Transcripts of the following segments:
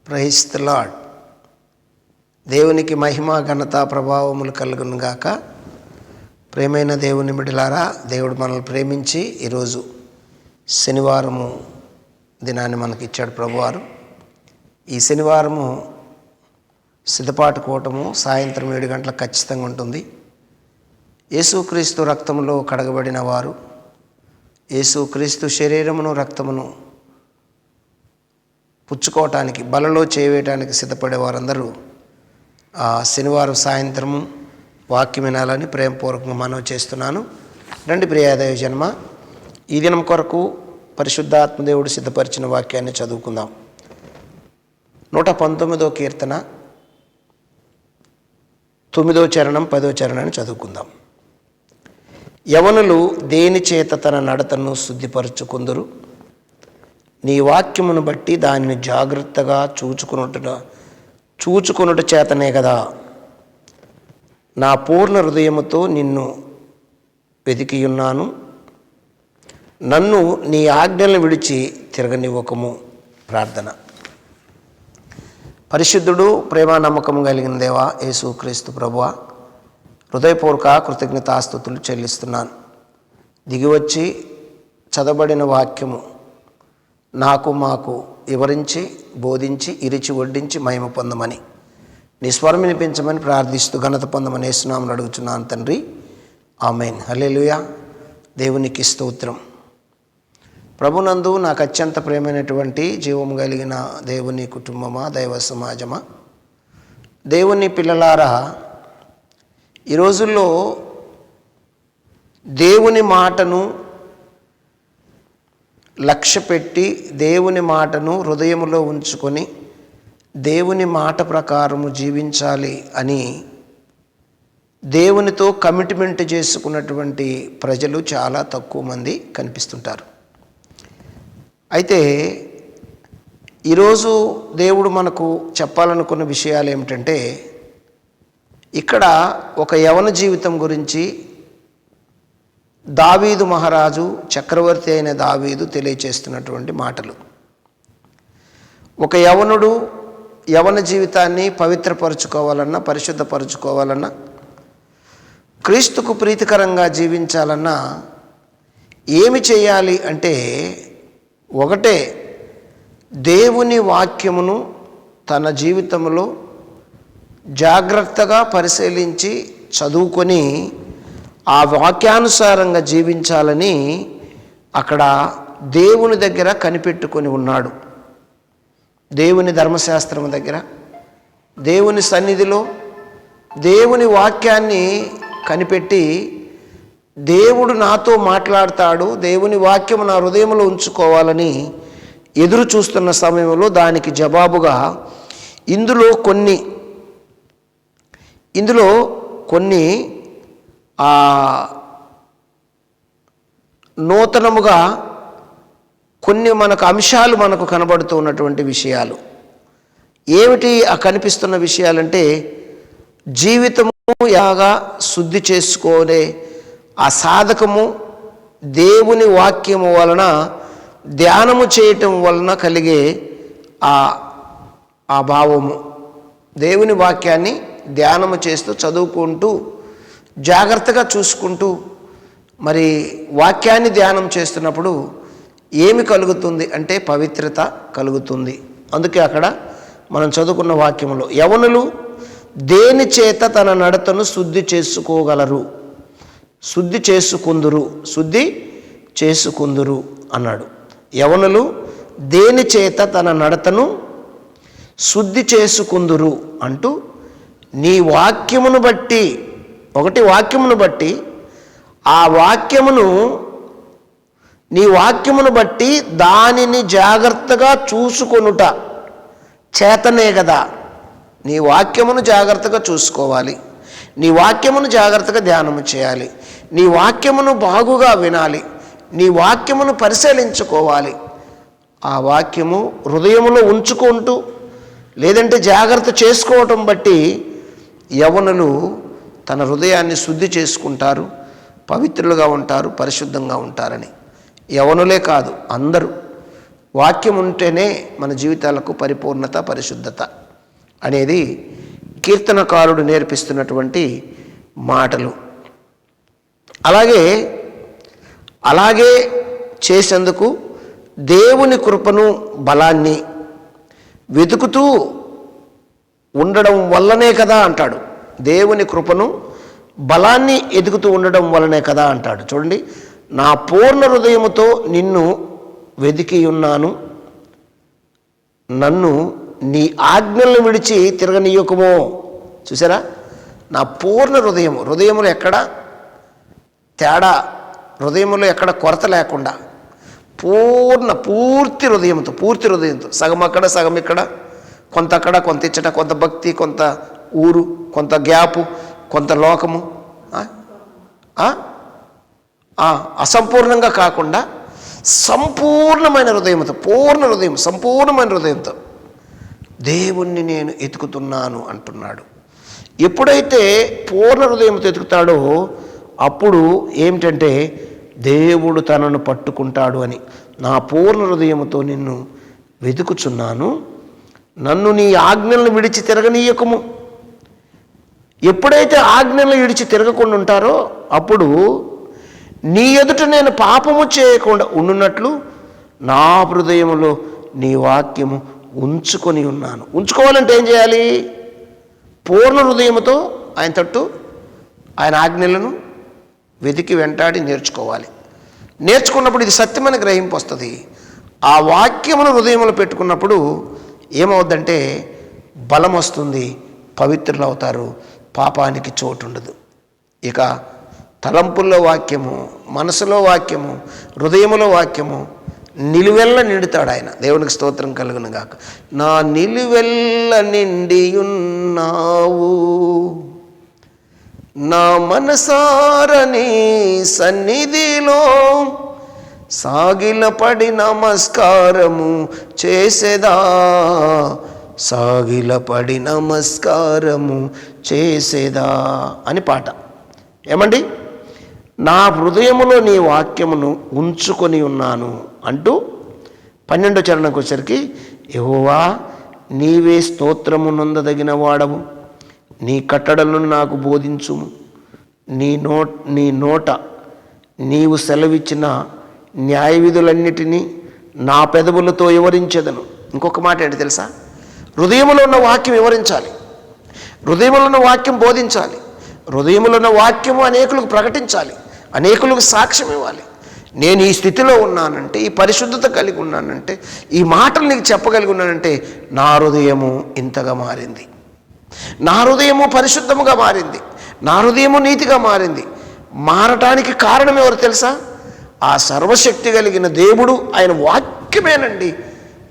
Praise the lord. దేవునికి మహిమ ఘనత ప్రభావములు కలుగును గాక. ప్రేమైన దేవుని బిడ్డలారా, దేవుడు మనల్ని ప్రేమించి ఈరోజు శనివారము దినాన్ని మనకి ఇచ్చాడు ప్రభువారు. ఈ శనివారము సిద్ధపాటు కూటము సాయంత్రం 7 గంటలకు ఖచ్చితంగా ఉంటుంది. యేసుక్రీస్తు రక్తములో కడగబడిన వారు, యేసుక్రీస్తు శరీరమును రక్తమును పుచ్చుకోవటానికి, బలలో చేయవేయటానికి సిద్ధపడే వారందరూ శనివారం సాయంత్రము వాక్యం వినాలని ప్రేమపూర్వకంగా మనవి చేస్తున్నాను. రండి ప్రియాదయ జన్మ, ఈ దినం కొరకు పరిశుద్ధాత్మదేవుడు సిద్ధపరిచిన వాక్యాన్ని చదువుకుందాం. 119వ కీర్తన 9వ చరణం 10వ చరణాన్ని చదువుకుందాం. యవనులు దేని చేత తన నడతను శుద్ధిపరచుకుందురు? నీ వాక్యమును బట్టి దానిని జాగ్రత్తగా చూచుకొనుట చేతనే కదా. నా పూర్ణ హృదయముతో నిన్ను వెతికియున్నాను, నన్ను నీ ఆజ్ఞలను విడిచి తిరగనివ్వకము. ప్రార్థన. పరిశుద్ధుడు, ప్రేమ నమ్మకం కలిగిన దేవా యేసుక్రీస్తు ప్రభువా, హృదయపూర్వక కృతజ్ఞతాస్తుతులు చెల్లిస్తున్నాను. దిగివచ్చి చదవబడిన వాక్యము నాకు మాకు వివరించి బోధించి ఇరిచి వడ్డించి మహిమ పొందమని, నీ స్వరం వినిపించమని ప్రార్థిస్తూ ఘనత పొందమని యేసునామమున అడుగుచున్నాను తండ్రి, ఆమేన్. హల్లెలూయా. దేవునికి స్తోత్రం. ప్రభునందు నాకు అత్యంత ప్రేమైనటువంటి జీవం కలిగిన దేవుని కుటుంబమా, దైవ సమాజమా, దేవుని పిల్లలారా, ఈ రోజుల్లో దేవుని మాటను లక్ష్య పెట్టి, దేవుని మాటను హృదయములో ఉంచుకొని దేవుని మాట ప్రకారము జీవించాలి అని దేవునితో కమిట్మెంట్ చేసుకున్నటువంటి ప్రజలు చాలా తక్కువ మంది కనిపిస్తుంటారు. అయితే ఈరోజు దేవుడు మనకు చెప్పాలనుకున్న విషయాలు ఏమిటంటే, ఇక్కడ ఒక యవన జీవితం గురించి దావీదు మహారాజు, చక్రవర్తి అయిన దావీదు తెలియచేస్తున్నటువంటి మాటలు. ఒక యవనుడు యవన జీవితాన్ని పవిత్రపరచుకోవాలన్నా, పరిశుద్ధపరచుకోవాలన్నా, క్రీస్తుకు ప్రీతికరంగా జీవించాలన్నా ఏమి చేయాలి అంటే, ఒకటే దేవుని వాక్యమును తన జీవితంలో జాగ్రత్తగా పరిశీలించి చదువుకొని ఆ వాక్యానుసారంగా జీవించాలని అక్కడ దేవుని దగ్గర కనిపెట్టుకొని ఉన్నాడు. దేవుని ధర్మశాస్త్రం దగ్గర, దేవుని సన్నిధిలో దేవుని వాక్యాన్ని కనిపెట్టి, దేవుడు నాతో మాట్లాడతాడు, దేవుని వాక్యం నా హృదయంలో ఉంచుకోవాలని ఎదురు చూస్తున్న సమయంలో దానికి జవాబుగా ఇందులో కొన్ని నూతనముగా కొన్ని మనకు అంశాలు మనకు కనబడుతూ ఉన్నటువంటి విషయాలు ఏమిటి? ఆ కనిపిస్తున్న విషయాలంటే, జీవితము యాగా శుద్ధి చేసుకునే ఆ సాధకము దేవుని వాక్యము వలన, ధ్యానము చేయటం వలన కలిగే ఆ భావము. దేవుని వాక్యాన్ని ధ్యానము చేస్తూ చదువుకుంటూ జాగ్రత్తగా చూసుకుంటూ మరి వాక్యాన్ని ధ్యానం చేస్తున్నప్పుడు ఏమి కలుగుతుంది అంటే పవిత్రత కలుగుతుంది. అందుకే అక్కడ మనం చదువుకున్న వాక్యంలో యవనులు దేని చేత తన నడతను శుద్ధి చేసుకుందురు అన్నాడు. యవనులు దేని చేత తన నడతను శుద్ధి చేసుకుందురు అంటూ, నీ వాక్యమును బట్టి, ఒకటి వాక్యమును బట్టి, ఆ వాక్యమును, నీ వాక్యమును బట్టి దానిని జాగ్రత్తగా చూసుకొనుట చేతనే కదా. నీ వాక్యమును జాగ్రత్తగా చూసుకోవాలి, నీ వాక్యమును జాగ్రత్తగా ధ్యానము చేయాలి, నీ వాక్యమును బాగుగా వినాలి, నీ వాక్యమును పరిశీలించుకోవాలి. ఆ వాక్యము హృదయములో ఉంచుకుంటూ, లేదంటే జాగ్రత్త చేసుకోవటం బట్టి యవనులు తన హృదయాన్ని శుద్ధి చేసుకుంటారు, పవిత్రులుగా ఉంటారు, పరిశుద్ధంగా ఉంటారని. యవనులే కాదు, అందరూ వాక్యం ఉంటేనే మన జీవితాలకు పరిపూర్ణత, పరిశుద్ధత అనేది కీర్తనకారుడు నేర్పిస్తున్నటువంటి మాటలు. అలాగే చేసేందుకు దేవుని కృపను, బలాన్ని వెతుకుతూ ఉండడం వల్లనే కదా అంటాడు. దేవుని కృపను, బలాన్ని ఎదుగుతూ ఉండడం వల్లనే కదా అంటాడు. చూడండి, నా పూర్ణ హృదయముతో నిన్ను వెతికి ఉన్నాను, నన్ను నీ ఆజ్ఞలను విడిచి తిరగనీయకుమో. చూసారా, నా పూర్ణ హృదయములో ఎక్కడ తేడా, హృదయంలో ఎక్కడ కొరత లేకుండా పూర్తి హృదయంతో సగం అక్కడ, సగం ఇక్కడ, కొంత అక్కడ, కొంత ఇచ్చట, కొంత భక్తి, కొంత ఊరు, కొంత గ్యాపు, కొంత లోకము, అసంపూర్ణంగా కాకుండా సంపూర్ణమైన హృదయంతో దేవుణ్ణి నేను ఎతుకుతున్నాను అంటున్నాడు. ఎప్పుడైతే పూర్ణ హృదయంతో ఎతుకుతాడో అప్పుడు ఏమిటంటే దేవుడు తనను పట్టుకుంటాడు అని. నా పూర్ణ హృదయముతో నిన్ను వెతుకుచున్నాను, నన్ను నీ ఆజ్ఞలను విడిచి తిరగనీయకము. ఎప్పుడైతే ఆజ్ఞలను విడిచి తిరగకుండా ఉంటారో అప్పుడు నీ ఎదుట నేను పాపము చేయకుండా ఉండునట్లు నా హృదయములో నీ వాక్యము ఉంచుకొని ఉన్నాను. ఉంచుకోవాలంటే ఏం చేయాలి? పూర్ణ హృదయముతో ఆయన తట్టు, ఆయన ఆజ్ఞలను వెతికి వెంటాడి నేర్చుకోవాలి. నేర్చుకున్నప్పుడు ఇది సత్యమైన గ్రహింపు వస్తుంది. ఆ వాక్యమును హృదయంలో పెట్టుకున్నప్పుడు ఏమవుద్దంటే బలం వస్తుంది, పవిత్రులు అవుతారు, పాపానికి చోటు ఉండదు. ఇక తలంపుల్లో వాక్యము, మనసులో వాక్యము, హృదయములో వాక్యము నిలువెల్ల నిండుతాడు ఆయన. దేవునికి స్తోత్రం కలుగును గాక. నా నిలువెల్ల నిండియున్నావు, నా మనసారని సన్నిధిలో సాగిలపడి నమస్కారము చేసేదా, సాగిలపడి నమస్కారము చేసేదా అని పాట. ఏమండి, నా హృదయములో నీ వాక్యమును ఉంచుకొని ఉన్నాను అంటూ 12వ చరణంకి వచ్చరికి, యెహోవా నీవే స్తోత్రము నొందదగిన వాడవు, నీ కట్టడలను నాకు బోధించుము, నీ నోట నీవు సెలవిచ్చిన న్యాయ విధులన్నిటినీ నా పెదవులతో వివరించెదను. ఇంకొక మాట ఏంటి తెలుసా? హృదయంలో ఉన్న వాక్యం వివరించాలి, హృదయంలో ఉన్న వాక్యం బోధించాలి, హృదయంలో ఉన్న వాక్యము అనేకులకు ప్రకటించాలి, అనేకులకు సాక్ష్యం ఇవ్వాలి. నేను ఈ స్థితిలో ఉన్నానంటే, ఈ పరిశుద్ధత కలిగి ఉన్నానంటే, ఈ మాటలు నీకు చెప్పగలిగి ఉన్నానంటే నా హృదయము ఇంతగా మారింది, నా హృదయము పరిశుద్ధముగా మారింది, నా హృదయము నీతిగా మారింది. మారటానికి కారణం ఎవరు తెలుసా? ఆ సర్వశక్తి కలిగిన దేవుడు, ఆయన వాక్యమేనండి.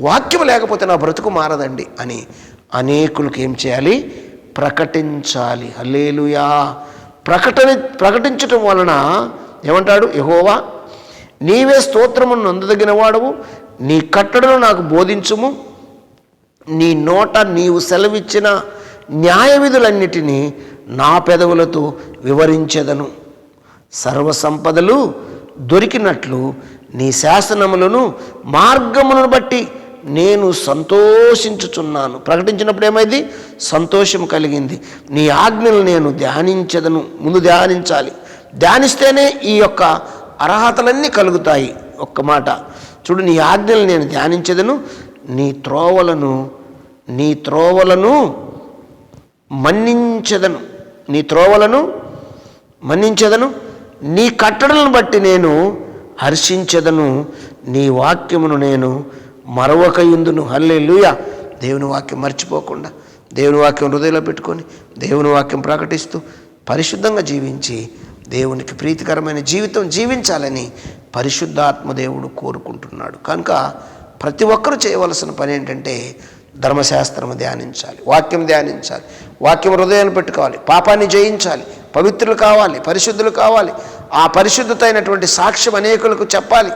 వాక్యం లేకపోతే నా బ్రతుకు మారదండి అని అనేకులకు ఏం చేయాలి? ప్రకటించాలి. హల్లెలూయా. ప్రకటించటం వలన ఏమంటాడు? యెహోవా నీవే స్తోత్రమును నొందదగిన వాడవు, నీ కట్టడను నాకు బోధించుము, నీ నోట నీవు సెలవిచ్చిన న్యాయ విధులన్నిటినీ నా పెదవులతో వివరించెదను. సర్వసంపదలు దొరికినట్లు నీ శాసనములను మార్గములను బట్టి నేను సంతోషించుచున్నాను. ప్రకటించినప్పుడు ఏమైంది? సంతోషం కలిగింది. నీ ఆజ్ఞలు నేను ధ్యానించదను. ముందు ధ్యానించాలి, ధ్యానిస్తేనే ఈ యొక్క అర్హతలన్నీ కలుగుతాయి. ఒక్క మాట చూడు, నీ ఆజ్ఞలు నేను ధ్యానించదను, నీ త్రోవలను మన్నించెదను, నీ కట్టడలను బట్టి నేను హర్షించెదను, నీ వాక్యమును నేను మరవకయుందును. హల్లెలూయా. దేవుని వాక్యం మర్చిపోకుండా, దేవుని వాక్యం హృదయంలో పెట్టుకొని, దేవుని వాక్యం ప్రకటిస్తూ పరిశుద్ధంగా జీవించి దేవునికి ప్రీతికరమైన జీవితం జీవించాలని పరిశుద్ధాత్మ దేవుడు కోరుకుంటున్నాడు. కనుక ప్రతి ఒక్కరూ చేయవలసిన పని ఏంటంటే ధర్మశాస్త్రము ధ్యానించాలి, వాక్యం ధ్యానించాలి, వాక్యం హృదయాన్ని పెట్టుకోవాలి, పాపాన్ని జయించాలి, పవిత్రులు కావాలి, పరిశుద్ధులు కావాలి. ఆ పరిశుద్ధత అయినటువంటి సాక్ష్యం అనేకులకు చెప్పాలి,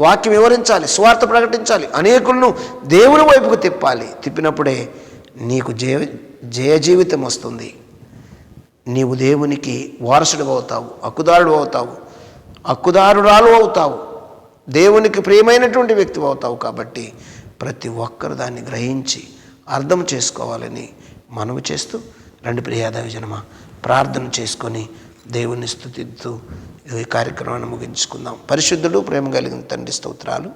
వాక్యం వివరించాలి, స్వార్థ ప్రకటించాలి, అనేకులను దేవుని వైపుకు తిప్పాలి. తిప్పినప్పుడే నీకు జయ జీవితం వస్తుంది. నీవు దేవునికి వారసుడు అవుతావు, హక్కుదారుడు అవుతావు, హక్కుదారురాలు అవుతావు. దేవునికి ప్రియమైనటువంటి వ్యక్తి అవుతావు. కాబట్టి ప్రతి ఒక్కరు దాన్ని గ్రహించి అర్థం చేసుకోవాలని మనవి చేస్తూ, రండి ప్రియ దైవజనమా, ప్రార్థన చేసుకొని దేవుని స్తుతిస్తూ ఈ కార్యక్రమాన్ని ముగించుకుందాం. పరిశుద్ధుడు, ప్రేమ కలిగిన తండ్రి, స్తోత్రాలు.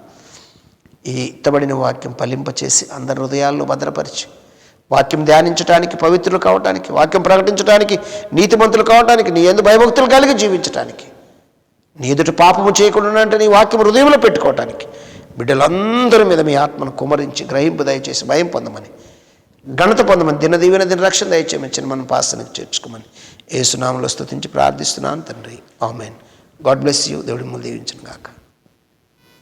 ఈ ఇత్తబడిన వాక్యం ఫలింపచేసి అందరి హృదయాల్లో భద్రపరిచి, వాక్యం ధ్యానించడానికి, పవిత్రులు కావటానికి, వాక్యం ప్రకటించడానికి, నీతిమంతులు కావటానికి, నీ యందు భయభక్తులు కలిగి జీవించటానికి, నీ ఎదుట పాపము చేయకుండా అంటే నీ వాక్యం హృదయంలో పెట్టుకోవటానికి బిడ్డలందరి మీద మీ ఆత్మను కుమరించి గ్రహింపు దయచేసి భయం పొందమని, ఘనత పొందమని, దిన దీవెన దిన రక్షణ దయచేయమని మనం పాసనకు చేర్చుకోమని యేసు నామములో స్తుతించి ప్రార్థిస్తున్నాను తండ్రి. ఆమేన్. God bless you. దేవుడి ముందు దీవించును గాక.